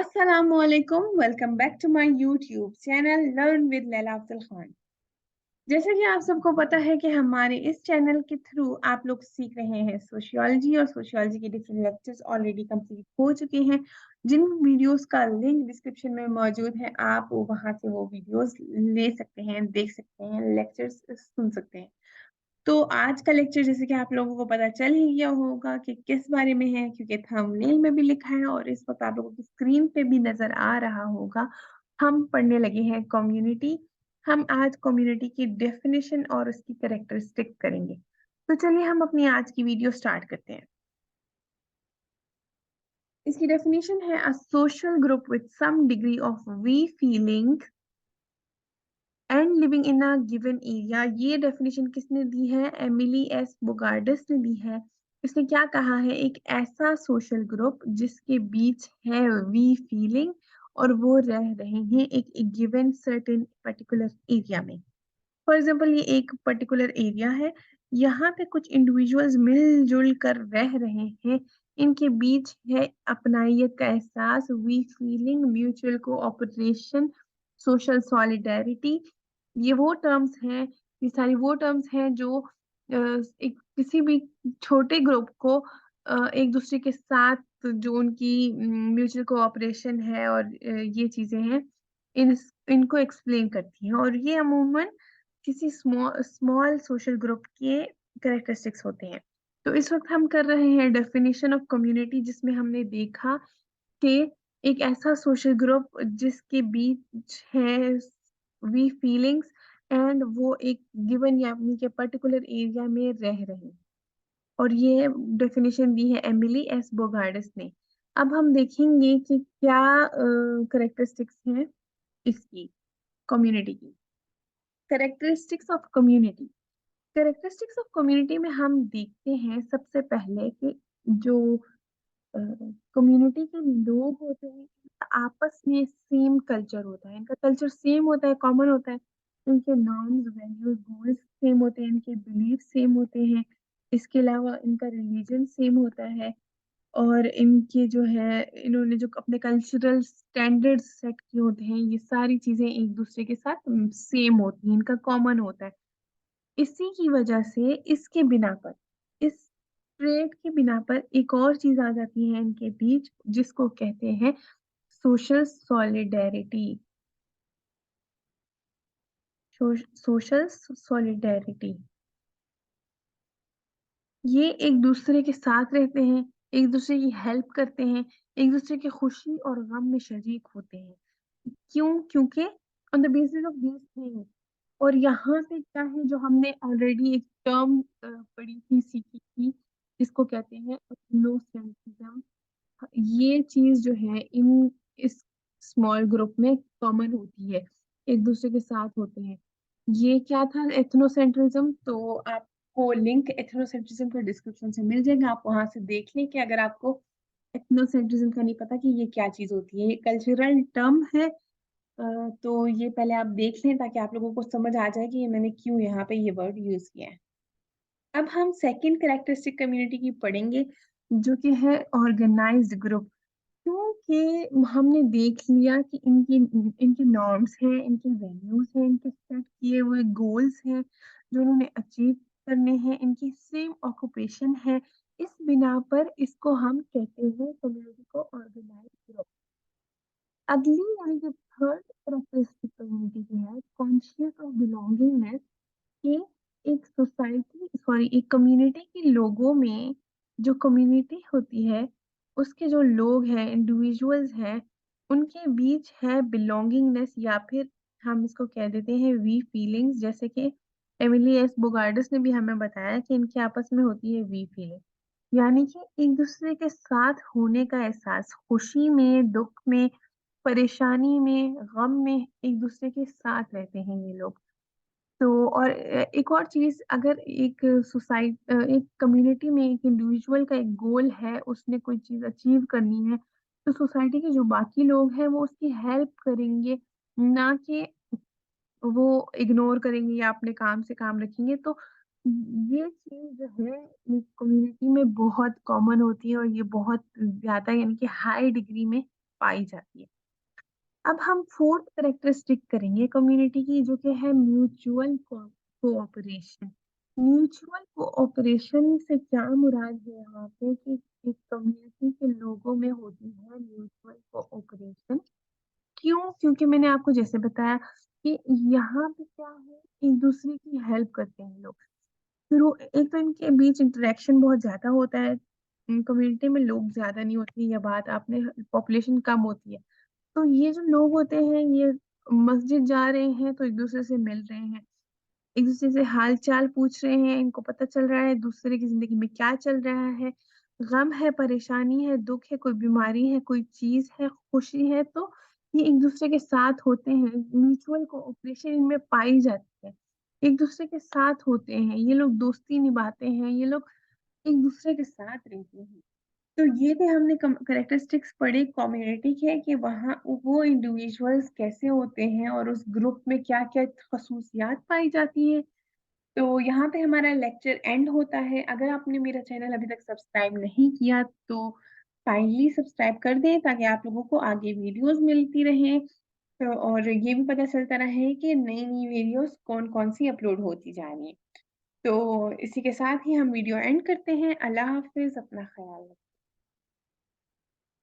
अस्सलामुअलैकुम। Welcome back to my YouTube channel learn with Laila Afzal Khan. जैसे कि आप सबको पता है कि हमारे इस चैनल के थ्रू आप लोग सीख रहे हैं सोशियोलॉजी, और सोशियोलॉजी के डिफरेंट लेक्चर्स ऑलरेडी कंप्लीट हो चुके हैं, जिन वीडियोस का लिंक डिस्क्रिप्शन में मौजूद है। आप वहां से वो वीडियोस ले सकते हैं, देख सकते हैं, लेक्चर्स सुन सकते हैं। तो आज का लेक्चर जैसे कि आप लोगों को पता चल ही गया होगा कि किस बारे में है, क्योंकि थंबनेल में भी लिखा है और इस वक्त आप लोगों की स्क्रीन पे भी नजर आ रहा होगा। हम पढ़ने लगे हैं कम्युनिटी। हम आज कम्युनिटी की डेफिनेशन और उसकी कैरेक्टरिस्टिक करेंगे। तो चलिए हम अपनी आज की वीडियो स्टार्ट करते हैं। इसकी डेफिनेशन है a social group with some degree of we feeling and living in a given area. ये डेफिनेशन किसने दी है? एमिली एस बोगार्डस ने दी है। इसने क्या कहा है? एक ऐसा सोशल ग्रुप जिसके बीच है वी फीलिंग और वो रह रहे हैं एक गिवन सर्टेन पर्टिकुलर एरिया में। फॉर एग्जाम्पल, ये एक पर्टिकुलर एरिया है, यहाँ पे कुछ इंडिविजुअल्स मिलजुल कर रह रहे हैं, इनके बीच है अपनाइयत का एहसास, we feeling, mutual cooperation, social solidarity. ये वो टर्म्स हैं, ये सारी वो टर्म्स हैं जो एक किसी भी छोटे ग्रुप को एक दूसरे के साथ जो उनकी म्यूचुअल कोऑपरेशन है और ये चीजें हैं, इन इनको एक्सप्लेन करती हैं। और ये अमूमन किसी स्मॉल स्मॉल सोशल ग्रुप के कैरेक्टरिस्टिक्स होते हैं। तो इस वक्त हम कर रहे हैं डेफिनेशन ऑफ कम्युनिटी, जिसमें हमने देखा कि एक ऐसा सोशल ग्रुप जिसके बीच है वी फीलिंग्स एंड वो एक गिवन यानी कि पर्टिकुलर एरिया में रह रहे हैं। और ये डेफिनेशन दी है एमिली एस बोगार्डस ने। अब हम देखेंगे कि क्या करेक्टरिस्टिक्स हैं इसकी, कम्युनिटी की। Characteristics of community. Characteristics of community में हम देखते हैं सबसे पहले कि जो कम्युनिटी के लोग होते हैं, इनका आपस में सेम कल्चर होता है, इनका कल्चर सेम होता है, कॉमन होता है। इनके नॉर्म्स, वैल्यूज, गोल्स सेम होते हैं, इनके बिलीफ सेम होते हैं। इसके अलावा इनका रिलीजन सेम होता है, और इनके जो है इन्होंने जो अपने कल्चरल स्टैंडर्ड्स सेट किए होते हैं, ये सारी चीजें एक दूसरे के साथ सेम होती हैं, इनका कॉमन होता है। इसी की वजह से इसके बिना पर, इस ट्रेड के बिना पर एक और चीज आ जाती है इनके बीच, जिसको कहते हैं सोशल सॉलिडेरिटी। सोशल सॉलिडेरिटी, ये एक दूसरे के साथ रहते हैं, एक दूसरे की हेल्प करते हैं, एक दूसरे के खुशी और गम में शरीक होते हैं। क्यों? क्योंकि on the basis of these things. और यहाँ पे क्या है, जो हमने ऑलरेडी एक टर्म पढ़ी थी, सीखी थी, जिसको कहते हैं एथनोसेंट्रिज्म। ये चीज जो है इन इस स्मॉल ग्रुप में कॉमन होती है, एक दूसरे के साथ होते हैं। ये क्या था एथनोसेंट्रिज्म? तो आपको लिंक एथनोसेंट्रिज्म का डिस्क्रिप्शन से मिल जाएगा, आप वहां से देख लें कि अगर आपको एथनोसेंट्रिज्म का नहीं पता कि ये क्या चीज होती है। ये कल्चरल टर्म है। तो ये पहले आप देख लें ताकि आप लोगों को समझ आ जाए कि ये मैंने क्यों यहाँ पे ये वर्ड यूज किया है। अब हम सेकंड कैरेक्टरिस्टिक कम्युनिटी की पढ़ेंगे, जो कि है ऑर्गेनाइज्ड ग्रुप। क्योंकि हमने देख लिया कि इनकी इनके नॉर्म्स हैं, इनके वैल्यूज हैं, इनके सेट किए हुए गोल्स हैं जो उन्होंने अचीव करने हैं, इनकी सेम ऑक्यूपेशन है। इस बिना पर इसको हम कहते हैं कम्युनिटी को ऑर्गेनाइज्ड ग्रुप। अगली यानी कि थर्ड कैरेक्टरिस्टिक कम्युनिटी की है कॉन्शियस ऑफ बिलोंगिंगनेस। कि एक सोसाइटी, सॉरी, एक कम्युनिटी के लोगों में, जो कम्युनिटी होती है उसके जो लोग हैं, इंडिविजुअल्स हैं, उनके बीच है बिलोंगिंगनेस, या फिर हम इसको कह देते हैं वी फीलिंग्स। जैसे कि एमिली एस बोगार्डस ने भी हमें बताया कि इनके आपस में होती है वी फीलिंग, यानी कि एक दूसरे के साथ होने का एहसास, खुशी में, दुख में, परेशानी में, गम में एक दूसरे के साथ रहते हैं ये लोग। तो और एक और चीज, अगर एक एक कम्युनिटी में एक इंडिविजुअल का एक गोल है, उसने कोई चीज अचीव करनी है, तो सोसाइटी के जो बाकी लोग हैं वो उसकी हेल्प करेंगे, ना कि वो इग्नोर करेंगे या अपने काम से काम रखेंगे। तो ये चीज जो है कम्युनिटी में बहुत कॉमन होती है, और ये बहुत ज्यादा यानी कि हाई डिग्री में पाई जाती है। अब हम 4th कैरेक्टरिस्टिक करेंगे कम्युनिटी की, जो कि है म्यूचुअल कोऑपरेशन। म्यूचुअल कोऑपरेशन से क्या मुराद है यहाँ पे कि एक कम्युनिटी के लोगों में होती है म्यूचुअल कोऑपरेशन। क्यों? क्योंकि मैंने आपको जैसे बताया कि यहाँ पे क्या है, एक-दूसरे की हेल्प करते हैं लोग। शुरू एक तो इनके बीच इंटरेक्शन बहुत ज़्यादा होता है। कम्युनिटी में लोग ज़्यादा नहीं होते, ये बात आपने पॉपुलेशन कम होती है। तो ये जो लोग होते हैं, ये मस्जिद जा रहे हैं तो एक-दूसरे से मिल रहे हैं, एक-दूसरे से हाल-चाल पूछ रहे हैं, इनको पता चल रहा है दूसरे की ज़िंदगी में क्या चल रहा है, गम है, परेशानी है, दुःख है, कोई बीमारी है, कोई चीज़ है, खुशी है, तो ये एक-दूसरे के साथ होते हैं। म्यूचुअल कोऑपरेशन इनमें पाई जाती है। एक-दूसरे के साथ होते हैं, ये लोग दोस्ती निभाते हैं, ये लोग एक-दूसरे के साथ रहते हैं। तो ये थे हमने कम कैरेक्टरिस्टिक्स पढ़ी कम्युनिटी के कि वहाँ वो इंडिविजुअल्स कैसे होते हैं और उस ग्रुप में क्या-क्या ख़ुसूसियात पाई जाती हैं। तो यहाँ पे हमारा लेक्चर एंड होता है। अगर आपने मेरा चैनल अभी तक सब्सक्राइब नहीं किया तो काइंडली सब्सक्राइब कर दें ताकि आप लोगों को आगे वीडियोज़ मिलती रहें। तो और ये भी पता चलता रहे कि नई-नई वीडियोज़ कौन-कौन सी अपलोड होती जा रही हैं। तो इसी के साथ ही हम वीडियो एंड करते हैं। अल्लाह हाफ़िज़, अपना ख़याल रखें।